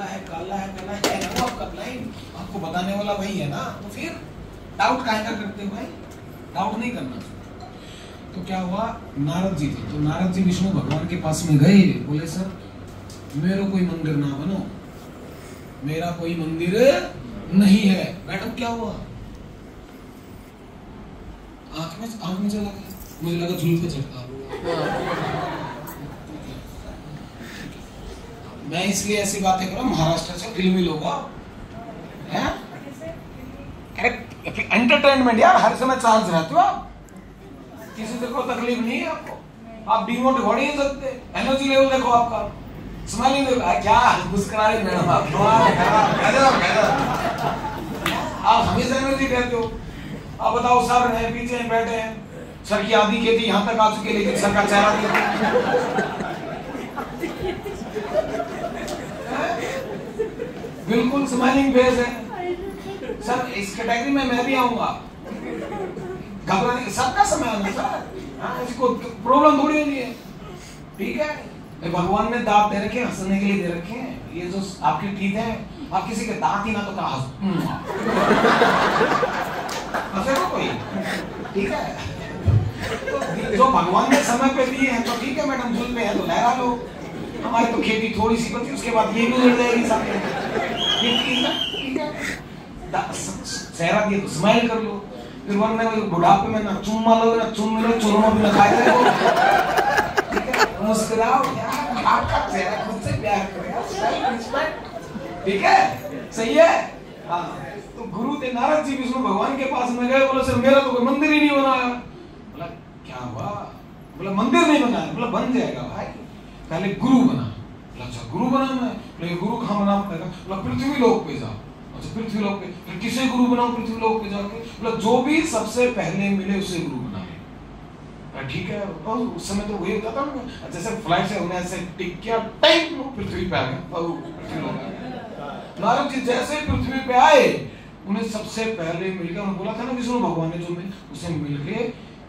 है, काला है, काला है ना वो आपका क्लाइंट, आपको बताने वाला वही है ना, तो फिर डाउट काहे का करते हो भाई? डाउट नहीं करना। तो क्या हुआ, नारद जी थे, तो नारद जी विष्णु भगवान के पास में गए, बोले सर मेरा कोई मंदिर ना बनो, मेरा कोई मंदिर नहीं है। मैडम क्या हुआ? आंख में चला गया, मुझे लगा झूल पे चढ़ता। मैं इसलिए ऐसी बातें कर रहा हूँ, महाराष्ट्र से फिल्मी लोग हैं, एंटरटेनमेंट यार, हर समय चार्ज रहते हो आप, किसी से कोई तकलीफ नहीं है आपको, आप डिमोट हो नहीं सकते। एनर्जी लेवल देखो आपका, स्माइलिंग देखो, क्या मुस्कुरा रही मैडम आप, आप हमेशा एनर्जी कहते हो। आप बताओ सर है पीछे हैं, बैठे हैं, सर की आधी खेती यहाँ तक आ चुकी है, लेकिन सर का चेहरा नहीं, बिल्कुल स्माइलिंग फेस है। सर इस कैटेगरी में मैं भी आऊंगा, घबराने सबका समय आना सर, इसको प्रॉब्लम थोड़ी होनी है, ठीक है। भगवान ने दांत दे रखे, हंसने के लिए दे रखे हैं, ये जो आपकी टीथ है, आप किसी के दांत ही ना तो कहा हंसे कोई, ठीक है। तो जो भगवान ने समय पे दिए हैं तो ठीक है मैडम, झूल पे है तो लहरा लो, हमारी तो खेती थोड़ी सी बची, उसके बाद ये भी मिल जाएगी सामने, ठीक है। सहरा दिए तो स्माइल कर लो, फिर वरना बुढ़ापे में ना चुम्मा लो, ना चुम लो, चुरमा भी ना खाए रहो, ठीक है। मुस्कुराओ यार, आपका चेहरा खुद से प्यार करेगा, ठीक है, सही है। हाँ, तो गुरु थे नारद जी, विष्णु भगवान के पास में गए, बोले सर मेरा तो कोई मंदिर ही नहीं बना है। बोला क्या हुआ? बोला मंदिर नहीं बना है। बोला बन जाएगा भाई, पहले गुरु बना। बोला अच्छा गुरु बनाना है? बोले गुरु कहाँ बनाना पड़ेगा? बोला पृथ्वी लोक पे जाओ। अच्छा पृथ्वी लोक पे, फिर किसे गुरु बनाऊं पृथ्वी लोक पे जाके? बोला जो भी सबसे पहले मिले उसे गुरु बना ले। ठीक है, उस समय तो वही होता था ना, जैसे फ्लाइट से होने ऐसे टिक किया, टाइम पृथ्वी पे आ गए। नारद जी जैसे पृथ्वी पे आए, उन्हें सबसे पहले मिलकर, उन्होंने बोला था ना विष्णु भगवान ने जो उसे मिलके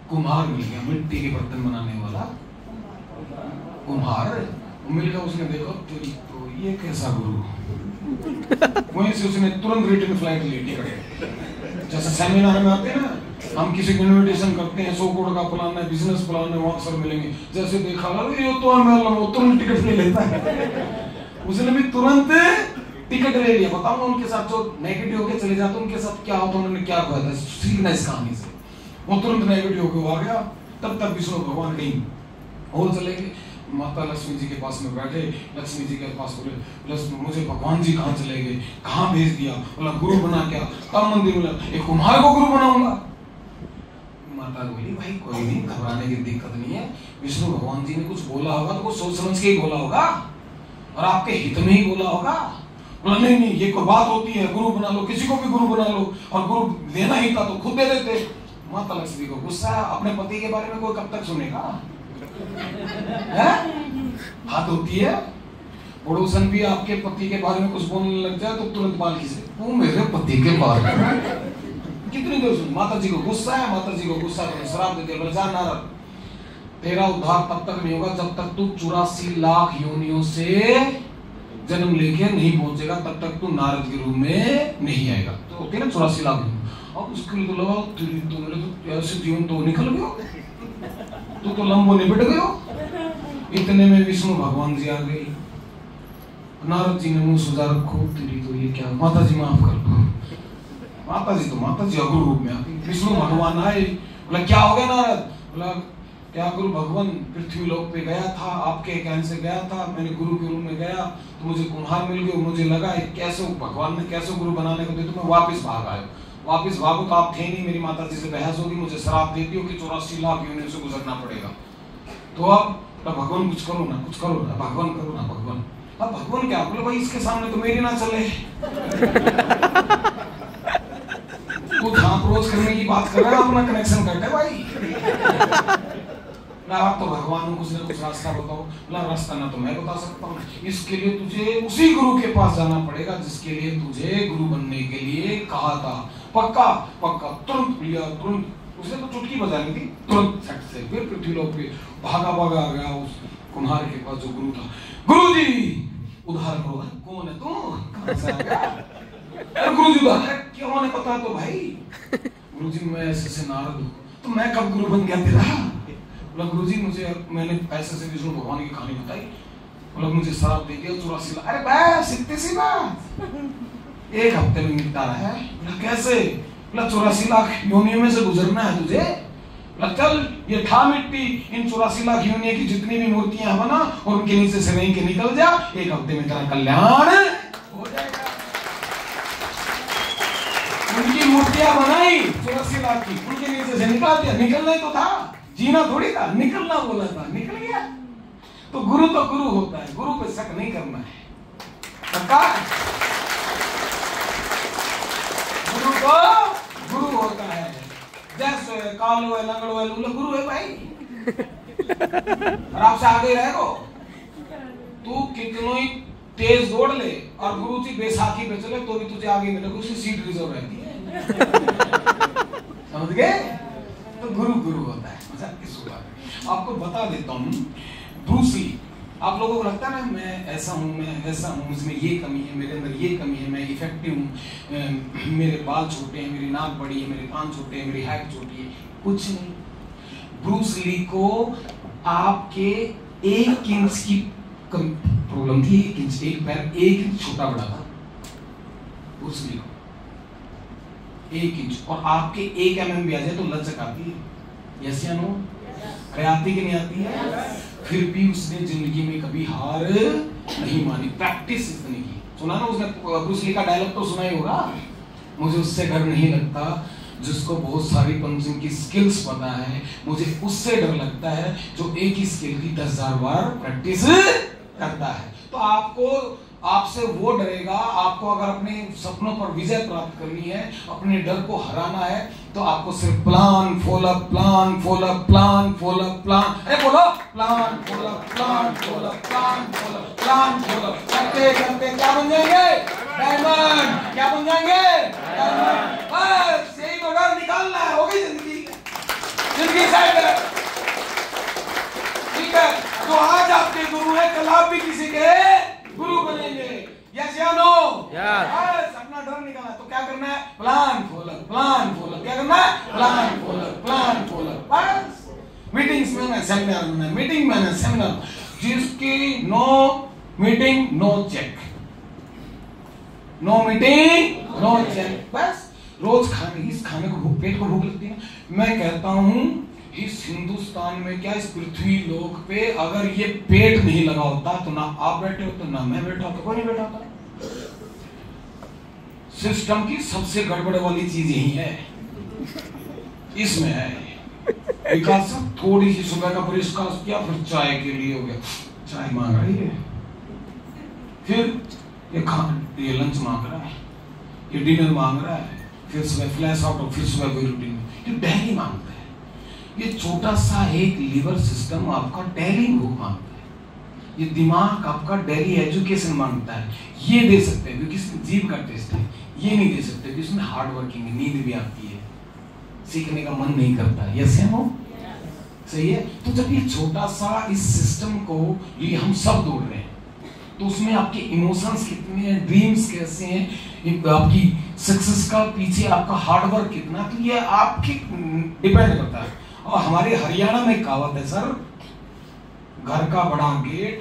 कुम्हार मिल गया, मिट्टी के बर्तन बनाने वाला कुम्हार मिलकर, उसने देखो तो ये कैसा गुरु, वहीं से उसने तुरंत रिटर्न फ्लाइट ली, टिकट। जैसे सेमिनार में आते हैं ना, हम किसी को इन्विटेशन करते हैं, 100 करोड़ का प्लान है, बिजनेस प्लान है, वहां सर मिलेंगे, जैसे देखा ये तो हमें तुरंत टिकट ले लेता है, उसने भी तुरंत टिकट ले लिया। बताऊंगा उनके साथ जो नेगेटिव होके चले जाते उनके साथ क्या होता, उन्होंने क्या कहा था, सीखना इस कहानी से। वो तुरंत नेगेटिव होके आ गया, तब तक विष्णु भगवान कहीं और चले गए। माता लक्ष्मी जी के पास में बैठे, लक्ष्मी जी के पास बोले मुझे भगवान जी कहाँ चले गए, कहाँ भेज दिया? बोला गुरु बना क्या? तब मंदिर बोला एक कुम्हार को गुरु बनाऊंगा। माता बोली भाई कोई नहीं, घबराने की दिक्कत नहीं है, विष्णु भगवान जी ने कुछ बोला होगा तो कुछ सोच समझ के ही बोला होगा और आपके हित में ही बोला होगा। बोला नहीं नहीं, ये कोई बात होती है, गुरु बना लो, किसी को भी गुरु बना लो, और गुरु देना ही था तो खुद दे देते। माता लक्ष्मी को गुस्सा, अपने पति के बारे में कोई कब तक सुनेगा? हाथ होती है, पड़ोसन भी आपके पति के बारे में कुछ बोलने लग जाए तो तुरंत बाल खींचे, वो मेरे पति के बारे में कितनी देर सुन। माता जी को गुस्सा है, माता जी को गुस्सा कर श्राप दे दिया, जा नारद तेरा उद्धार तब तक नहीं होगा जब तक तू 84 लाख योनियों से जन्म लेके नहीं पहुंचेगा, तब तक तू नारद के रूप में नहीं आएगा। तो होती है ना 84 लाख, अब उसके लिए तो लगा मेरे तो ऐसे जीवन तो निकल गया, तू तो लंबो निपट गयो। इतने में विष्णु भगवान जी आ गए, नारद जी ने मुंह सुधा रखो, तेरी तो ये क्या, माता जी माफ कर दो। माता जी तो माता जी अगुरु रूप में आती, विष्णु भगवान आए, बोला क्या हो गया नारद? बोला क्या गुरु भगवान पृथ्वी लोक पे गया था, आपके कहने से गया था, मैंने गुरु के रूप में गया तो मुझे कुम्हार मिल गए, मुझे लगा कैसे भगवान ने कैसे गुरु बनाने को दे, तो मैं वापस भाग आया। वापस भागो तो आप थे नहीं, मेरी माता जी से बहस होगी, मुझे श्राप देती हो कि 84 लाख योनियों से गुजरना पड़ेगा। तो अब भगवान कुछ करो ना, कुछ करो ना, भगवान करो ना, भगवान। अब भगवान क्या बोले भाई, इसके सामने तो मेरी ना चले, तू जहां अप्रोच करने की बात कर रहा है अपना कनेक्शन करते भाई ना, आप तो भगवान को कुछ ना कुछ रास्ता बताओ। बोला रास्ता ना तो मैं बता सकता हूँ, इसके लिए तुझे उसी गुरु के पास जाना पड़ेगा जिसके लिए तुझे गुरु बनने के लिए कहा था। पक्का पक्का, तुरंत लिया, तुरंत उसने तो चुटकी बजानी थी, तुरंत सट से फिर पृथ्वी लोक पे भागा भागा आ गया उस कुम्हार के पास जो गुरु था। गुरु जी उद्धार करो। कौन है तू? गुरु जी बात है क्यों नहीं पता तो भाई गुरु जी मैं ऐसे नारद हूँ तो मैं कब गुरु बन गया तेरा? बोला गुरु जी मुझे मैंने ऐसे विष्णु भगवान की कहानी बताई, बोला मुझे शराब दे दिया 84 लाख। अरे बस इतनी सी बात, एक हफ्ते में निपटारा है। बोला कैसे? बोला 84 लाख योनियों में से गुजरना है तुझे। बोला चल ये ठा मिट्टी, इन 84 लाख योनियों की जितनी भी मूर्तियां बना और उनके नीचे से रेंग के निकल जा, एक हफ्ते में तेरा कल्याण हो जाएगा। उनकी मूर्तियां बनाई 84 लाख की, उनके नीचे से निकाल दिया। निकलना ही तो था, जीना थोड़ी था, निकलना बोला था, निकल गया। तो गुरु होता है, गुरु पे शक नहीं करना है। पक्का गुरु तो गुरु होता है, जैसे कालो है, लंगड़ो है, लूला, गुरु है भाई। और आपसे आगे रहेगो तू कितनों ही तेज दौड़ ले और गुरु जी बैसाखी पे चले तो भी तुझे आगे मिलेगा, उसकी सीट रिजर्व रहती है। समझ गए? तो गुरु होता है। आपको बता देता हूँ, ब्रूस ली, आप लोगों को लगता है ना मैं ऐसा हूँ, मैं ऐसा हूँ, मुझमें ये कमी है, मेरे अंदर ये कमी है, मैं इफेक्टिव हूँ, मेरे बाल छोटे हैं, मेरी नाक बड़ी है, मेरे कान छोटे हैं, मेरी हाइट छोटी है। कुछ नहीं। ब्रूस ली को आपके 1 इंच की प्रॉब्लम थी, 1 इंच, एक पैर 1 इंच छोटा बड़ा था ब्रूस ली को, 1 इंच। और आपके 1 mm भी आ जाए तो लचक आती है। यस या नो? आती कि नहीं आती है? फिर भी उसने जिंदगी में कभी हार नहीं मानी, प्रैक्टिस इतनी की। सुना ना उसने ब्रूस ली का डायलॉग तो सुना ही होगा, मुझे उससे डर नहीं लगता जिसको बहुत सारी पंचिंग की स्किल्स पता है, मुझे उससे डर लगता है जो एक ही स्किल की 10,000 बार प्रैक्टिस करता है। तो आपसे वो डरेगा। आपको अगर अपने सपनों पर विजय प्राप्त करनी है, अपने डर को हराना है, तो आपको सिर्फ plan follow plan follow plan follow plan, अरे बोलो plan follow plan follow plan follow plan follow करते करते क्या बन जाएंगे? डायमंड। क्या बन जाएंगे? डायमंड। बस यही तो डर निकालना है, हो गई जिंदगी सेट है। ठीक है, तो आज आपके गुरु है, कल आप भी किसी के गुरु बनेंगे। यस या नो? यस। अपना डर निकालना तो क्या करना है? Plan follow plan follow. क्या करना है? Plan follow plan follow. बस मीटिंग्स में ना, सेमिनार में, मीटिंग में ना, सेमिनार, जिसकी no meeting no check, no meeting no check. बस रोज खाने को पेट को भूख लगती है। मैं कहता हूँ इस हिंदुस्तान में क्या, इस पृथ्वी लोक पे अगर ये पेट नहीं लगा होता तो ना आप बैठे होते, ना मैं बैठा होता, कोई नहीं बैठा होता। सिस्टम की सबसे गड़बड़ वाली चीज यही है, इसमें है विकास। थोड़ी सी सुबह का ब्रेकफास्ट किया, फिर चाय के लिए हो गया, चाय मांग रही है, फिर ये लंच मांग रहा है, ये डिनर मांग रहा है, फिर सुबह फ्लैश आउट और फिर सुबह कोई रूटीन, ये डेली मांगता है। ये छोटा सा एक लिवर सिस्टम आपका डेली भूख मांगता है, ये दिमाग आपका डेली एजुकेशन मांगता है। ये दे सकते हैं क्योंकि इसमें जीभ का टेस्ट है, ये नहीं दे सकते क्योंकि इसमें हार्ड वर्किंग है, नींद भी आती है, सीखने का मन नहीं करता। यस या नो? सही है। तो जब ये छोटा सा इस सिस्टम को लिए हम सब दौड़ रहे हैं, तो उसमें आपके इमोशंस कितने हैं, ड्रीम्स कैसे हैं, आपकी सक्सेस का पीछे आपका हार्डवर्क कितना, तो ये आपके डिपेंड करता है। और हमारे हरियाणा में कहावत है सर, घर का बड़ा गेट,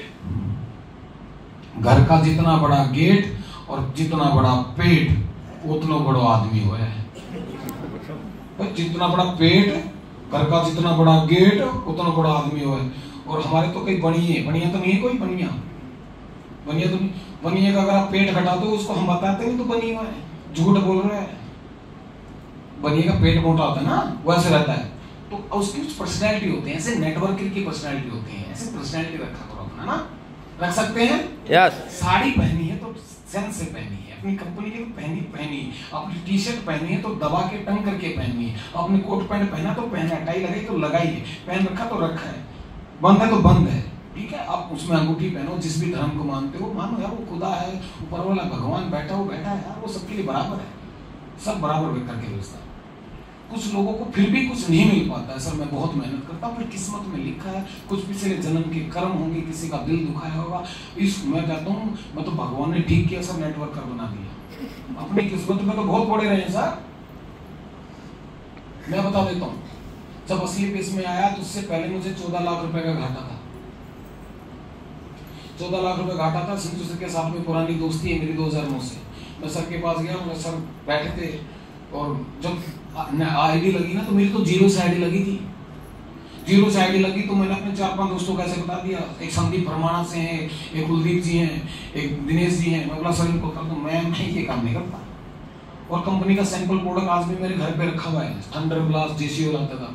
घर का जितना बड़ा गेट और जितना बड़ा पेट उतना बड़ा आदमी हुआ है। जितना बड़ा पेट, घर का जितना बड़ा गेट उतना बड़ा आदमी हुआ है। और हमारे तो कई बनिए तो नहीं है, कोई बनिया तो नहीं, बनिए का अगर आप पेट घटा दो उसको हम बताते हैं तो बनी हुआ है, झूठ बोल रहे हैं। बनिए का पेट मोटा होता है ना, वैसे रहता है, तो उसकी कुछ पर्सनैलिटी होते हैं, ऐसे नेटवर्कर की पर्सनैलिटी होती है, ऐसे पर्सनैलिटी रखा करो अपना ना, रख सकते हैं। यस। साड़ी पहनी है तो सेंस से पहनी है, अपनी कंपनी की पहनी, अपनी टी शर्ट पहनी है तो दबा के टंग करके पहनी है, अपने कोट पैंट पहना तो पहना, टाई लगाई तो लगाई है, पहन रखा तो रखा है, बंद है तो बंद है। ठीक है, आप उसमें अंगूठी पहनो, जिस भी धर्म को मानते हो मानो यार, वो खुदा है, ऊपर वाला भगवान बैठा है यार, वो सबके लिए बराबर है, सब बराबर करके व्यवस्था। कुछ लोगों को फिर भी कुछ नहीं मिल पाता है। सर मैं बहुत मेहनत करता हूँ, फिर किस्मत में लिखा है, कुछ पिछले जन्म के कर्म होंगे, किसी का दिल दुखाया होगा। इस मैं कहता हूँ, मैं तो भगवान ने ठीक किया सर, नेटवर्कर बना दिया। अपनी किस्मत में तो बहुत बड़े रहे सर। मैं बता देता हूँ, जब असली पेश में आया तो उससे पहले मुझे 14 लाख रुपए का घाटा था। 14 लाख रुपए घाटा था। सिंधु सर के साथ में पुरानी दोस्ती है मेरी 2009 से। मैं सर के पास गया, मैं सर बैठे थे और जब आईडी लगी ना तो मेरी तो 0 से आईडी लगी थी। 0 से आईडी लगी तो मैंने अपने 4-5 दोस्तों को ऐसे बता दिया, एक संदीप परमाणा से हैं, एक कुलदीप जी हैं, एक दिनेश जी हैं। मैं बोला सर इनको कर दूं, मैं ये काम नहीं करता। और कंपनी का सैंपल प्रोडक्ट आज भी मेरे घर पे रखा हुआ है, थंडर ब्लास्ट जेसीओ आता था।